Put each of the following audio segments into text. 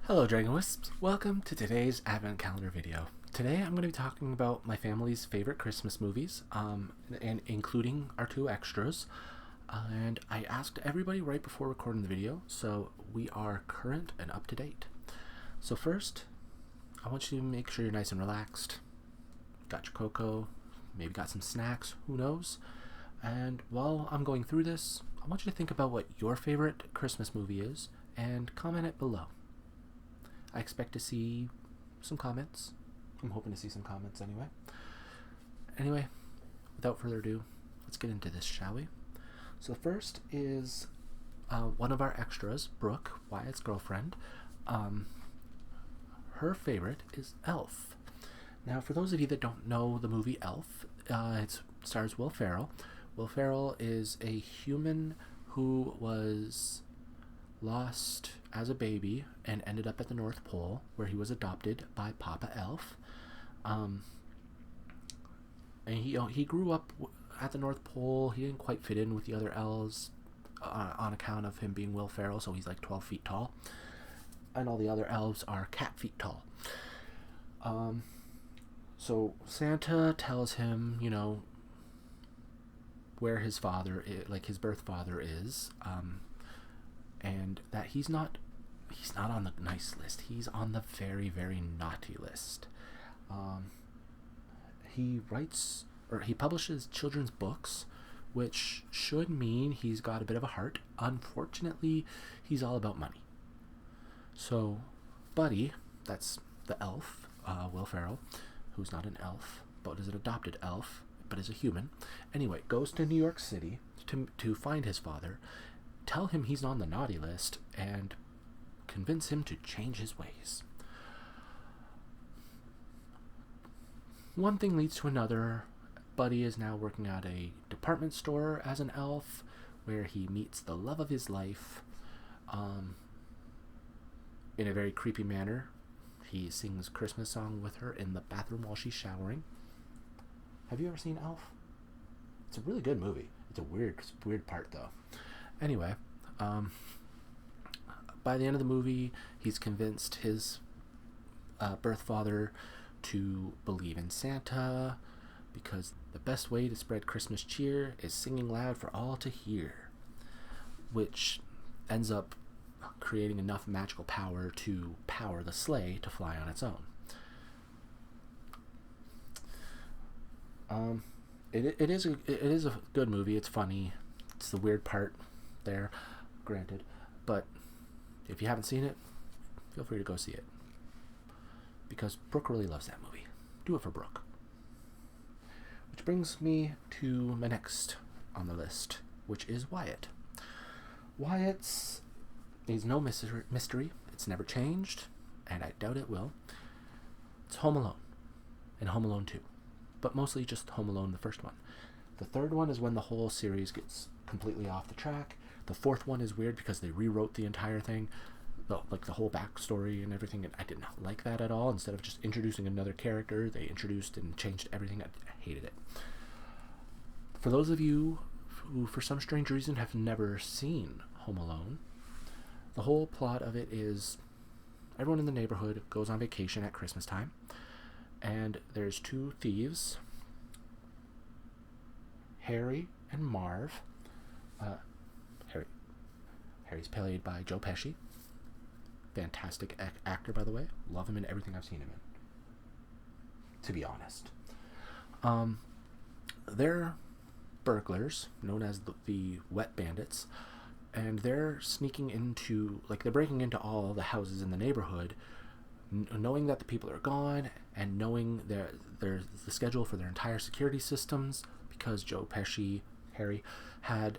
Hello Dragon Wisps, welcome to today's Advent Calendar video. Today I'm going to be talking about my family's favorite Christmas movies, and including our two extras. And I asked everybody right before recording the video, so we are current and up to date. So first, I want you to make sure you're nice and relaxed. Got your cocoa, maybe got some snacks, who knows? And while I'm going through this, I want you to think about what your favorite Christmas movie is and comment it below. I expect to see some comments. I'm hoping to see some comments anyway. Anyway, without further ado, let's get into this, shall we? So first is one of our extras, Brooke, Wyatt's girlfriend. Her favorite is Elf. Now, for those of you that don't know the movie Elf, it stars Will Ferrell. Will Ferrell is a human who was lost as a baby and ended up at the North Pole, where he was adopted by Papa Elf. And he grew up at the North Pole. He didn't quite fit in with the other elves on account of him being Will Ferrell, so he's like 12 feet tall. And all the other elves are cat feet tall. So Santa tells him, where his father, like his birth father, is, and that he's not on the nice list. He's on the very, very naughty list. He publishes children's books, which should mean he's got a bit of a heart. Unfortunately, he's all about money. So, Buddy, that's the elf, Will Ferrell, who's not an elf, but is an adopted elf, but is a human. Anyway, goes to New York City to find his father, tell him he's on the naughty list, and convince him to change his ways. One thing leads to another. Buddy is now working at a department store as an elf, where he meets the love of his life. In a very creepy manner, he sings a Christmas song with her in the bathroom while she's showering. Have you ever seen Elf? It's a really good movie. It's a weird part though. Anyway, by the end of the movie, he's convinced his birth father to believe in Santa, because the best way to spread Christmas cheer is singing loud for all to hear, which ends up creating enough magical power to power the sleigh to fly on its own. It is a good movie. It's funny. It's the weird part there, granted, but if you haven't seen it, feel free to go see it, because Brooke really loves that movie. Do it for Brooke. Which brings me to my next on the list, which is Wyatt. Wyatt's is no mystery. It's never changed, and I doubt it will. It's Home Alone and Home Alone 2, but mostly just Home Alone, the first one. The third one is when the whole series gets completely off the track. The fourth one is weird because they rewrote the entire thing, the whole backstory and everything, and I did not like that at all. Instead of just introducing another character, they introduced and changed everything. I hated it. For those of you who, for some strange reason, have never seen Home Alone, the whole plot of it is everyone in the neighborhood goes on vacation at Christmas time, and there's two thieves, Harry and Marv. Harry's played by Joe Pesci. Fantastic actor, by the way. Love him in everything I've seen him in, to be honest. They're burglars, known as the Wet Bandits, and they're sneaking into, they're breaking into all the houses in the neighborhood, knowing that the people are gone, and knowing the schedule for their entire security systems, because Joe Pesci, Harry, had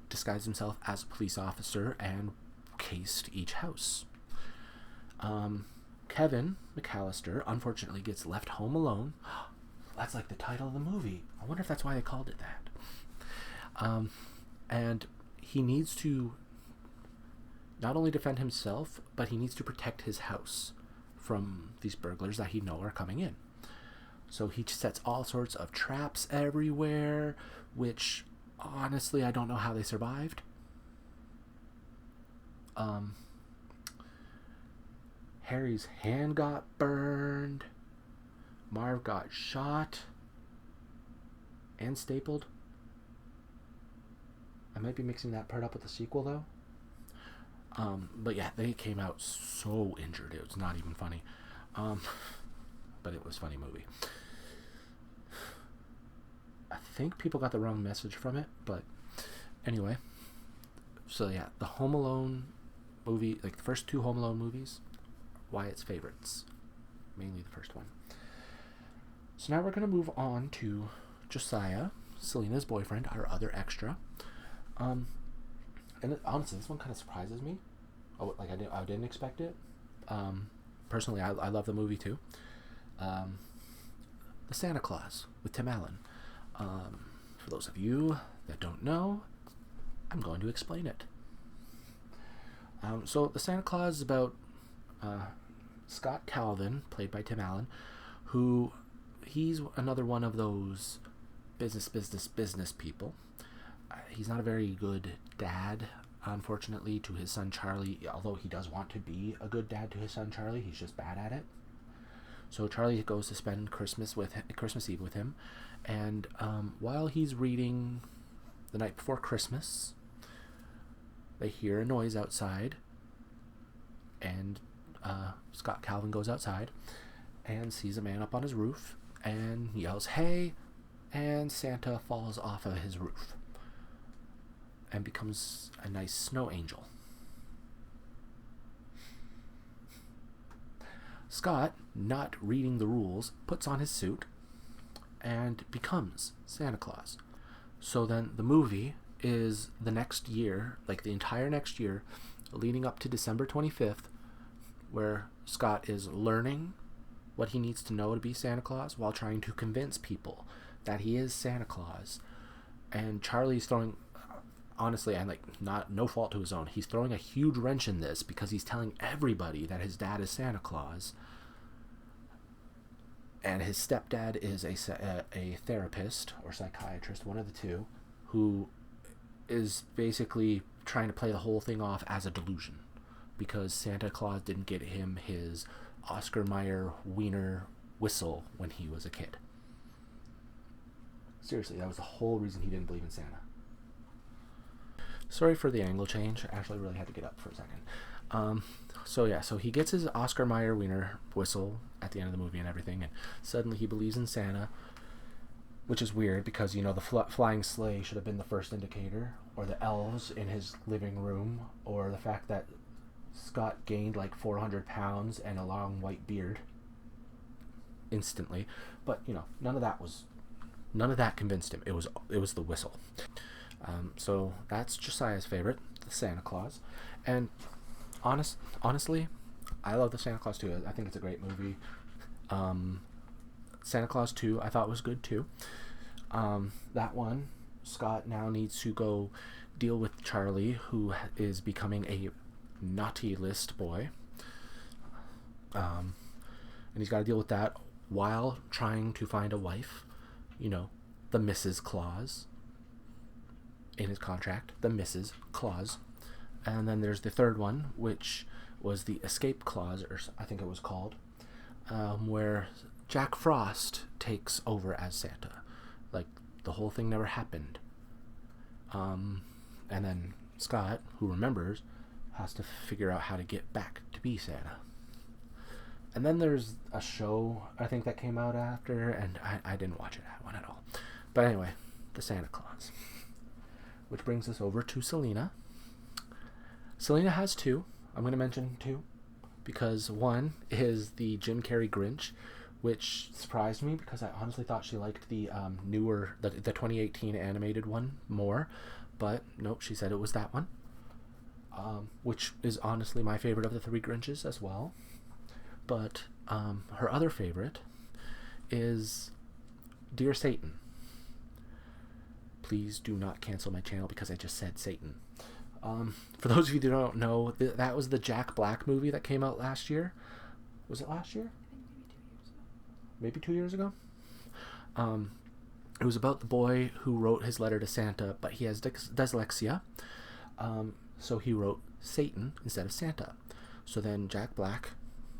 disguised himself as a police officer and cased each house. Kevin McAllister unfortunately gets left home alone. That's like the title of the movie. I wonder if that's why they called it that. And he needs to not only defend himself, but he needs to protect his house from these burglars that he knows are coming in. So he sets all sorts of traps everywhere, which honestly I don't know how they survived. Harry's hand got burned. Marv got shot and stapled. I might be mixing that part up with the sequel, though. But yeah, they came out so injured. It was not even funny. But it was a funny movie. I think people got the wrong message from it, but anyway. So yeah, the Home Alone movie, like the first two Home Alone movies, Wyatt's favorites. Mainly the first one. So now we're going to move on to Josiah, Selena's boyfriend, our other extra. And honestly, this one kind of surprises me. Like I didn't expect it. Personally, I love the movie too. The Santa Claus with Tim Allen. For those of you that don't know, I'm going to explain it. So the Santa Claus is about Scott Calvin, played by Tim Allen, who he's another one of those business people. He's not a very good dad, unfortunately, to his son Charlie, although he does want to be a good dad to his son Charlie. He's just bad at it. So Charlie goes to spend Christmas Eve with him, and while he's reading The Night Before Christmas, they hear a noise outside, and Scott Calvin goes outside and sees a man up on his roof and yells, "Hey!" and Santa falls off of his roof and becomes a nice snow angel. Scott, not reading the rules, puts on his suit and becomes Santa Claus. So then the movie is the next year, like the entire next year, leading up to December 25th, where Scott is learning what he needs to know to be Santa Claus while trying to convince people that he is Santa Claus. And Charlie's throwing, honestly, and like no fault to his own, he's throwing a huge wrench in this because he's telling everybody that his dad is Santa Claus, and his stepdad is a therapist or psychiatrist, one of the two, who is basically trying to play the whole thing off as a delusion because Santa Claus didn't get him his Oscar Mayer wiener whistle when he was a kid. Seriously, that was the whole reason he didn't believe in Santa. Sorry for the angle change. I actually really had to get up for a second. So he gets his Oscar Mayer wiener whistle at the end of the movie and everything, and suddenly he believes in Santa, which is weird because, you know, the flying sleigh should have been the first indicator, or the elves in his living room, or the fact that Scott gained like 400 pounds and a long white beard instantly. But, you know, none of that convinced him. It was the whistle. So that's Josiah's favorite, the Santa Claus. And honestly, I love the Santa Claus 2. I think it's a great movie. Santa Claus 2 I thought was good too. That one, Scott now needs to go deal with Charlie, who is becoming a naughty list boy. And he's got to deal with that while trying to find a wife. You know, the Mrs. Claus in his contract, the Mrs. Claus. And then there's the third one, which was the Escape Clause, or I think it was called, where Jack Frost takes over as Santa. Like, the whole thing never happened. And then Scott, who remembers, has to figure out how to get back to be Santa. And then there's a show, I think, that came out after, and I didn't watch that one at all. But anyway, the Santa Claus. Which brings us over to Selena. Selena has two. I'm going to mention two. Because one is the Jim Carrey Grinch, which surprised me because I honestly thought she liked the newer, the 2018 animated one more. But nope, she said it was that one. Which is honestly my favorite of the three Grinches as well. But her other favorite is Dear Satan. Please do not cancel my channel because I just said Satan. For those of you who don't know, that was the Jack Black movie that came out last year. Was it last year? Maybe 2 years ago? It was about the boy who wrote his letter to Santa, but he has dyslexia. So he wrote Satan instead of Santa. So then Jack Black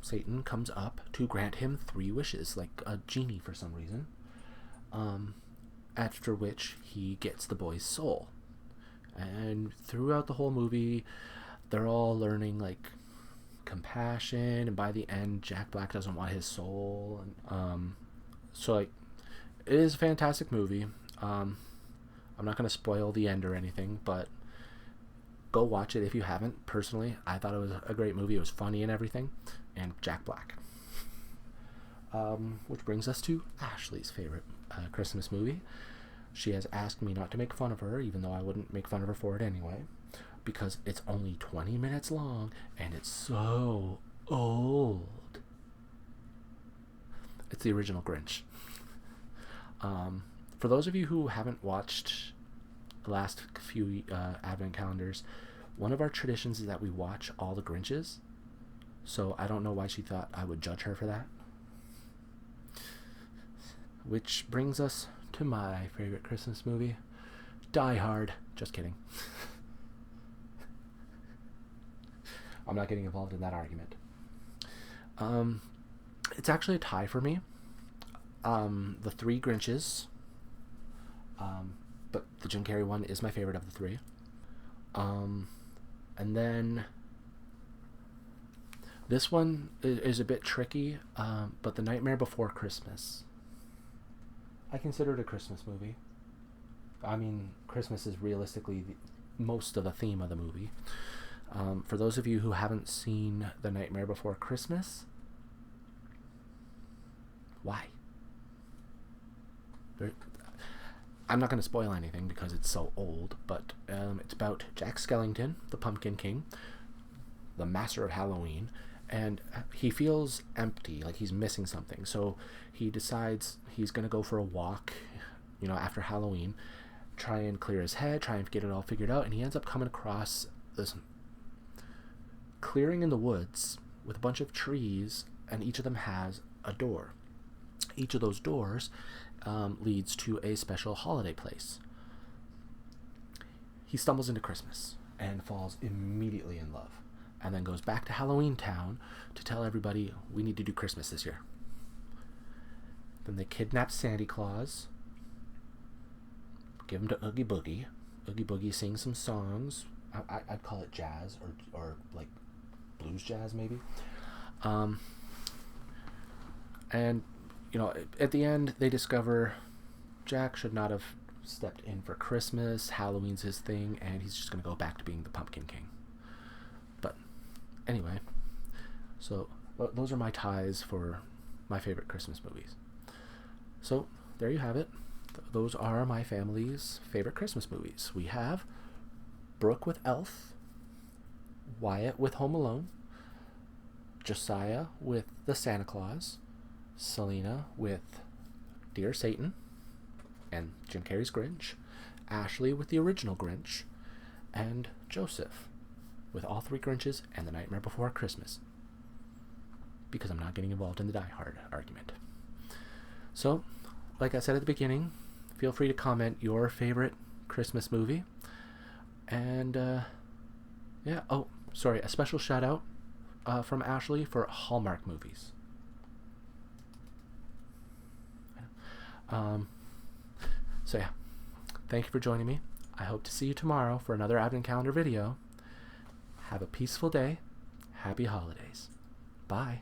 Satan comes up to grant him 3 wishes, like a genie for some reason. After which he gets the boy's soul. And throughout the whole movie, they're all learning like compassion, and by the end, Jack Black doesn't want his soul. And so like, it is a fantastic movie. I'm not going to spoil the end or anything, but go watch it if you haven't. Personally, I thought it was a great movie. It was funny and everything, and Jack Black. Which brings us to Ashley's favorite Christmas movie. She has asked me not to make fun of her, even though I wouldn't make fun of her for it anyway, because it's only 20 minutes long and it's so old. It's the original Grinch. For those of you who haven't watched the last few Advent calendars, one of our traditions is that we watch all the Grinches. So I don't know why she thought I would judge her for that. Which brings us to my favorite Christmas movie, Die Hard. Just kidding. I'm not getting involved in that argument. It's actually a tie for me. The 3 Grinches, but the Jim Carrey one is my favorite of the 3. And then this one is a bit tricky, but The Nightmare Before Christmas. I consider it a Christmas movie. I mean, Christmas is realistically most of the theme of the movie. For those of you who haven't seen The Nightmare Before Christmas, why? I'm not going to spoil anything because it's so old, but it's about Jack Skellington, the Pumpkin King, the master of Halloween, and he feels empty, like he's missing something. So he decides he's going to go for a walk, after Halloween, try and clear his head, try and get it all figured out, and he ends up coming across this clearing in the woods with a bunch of trees, and each of them has a door. Each of those doors leads to a special holiday place. He stumbles into Christmas and falls immediately in love, and then goes back to Halloween Town to tell everybody, we need to do Christmas this year. Then they kidnap Santa Claus, give him to Oogie Boogie. Oogie Boogie sings some songs. I'd call it jazz or like blues jazz maybe. And at the end they discover Jack should not have stepped in for Christmas. Halloween's his thing, and he's just going to go back to being the Pumpkin King. But anyway, so those are my ties for my favorite Christmas movies. So there you have it. Those are my family's favorite Christmas movies. We have Brooke with Elf, Wyatt with Home Alone, Josiah with The Santa Claus, Selena with Dear Satan and Jim Carrey's Grinch, Ashley with the original Grinch, and Joseph with all 3 Grinches and The Nightmare Before Christmas, because I'm not getting involved in the Die Hard argument. So, like I said at the beginning, feel free to comment your favorite Christmas movie. And, a special shout out from Ashley for Hallmark movies. Thank you for joining me. I hope to see you tomorrow for another Advent Calendar video. Have a peaceful day. Happy holidays. Bye.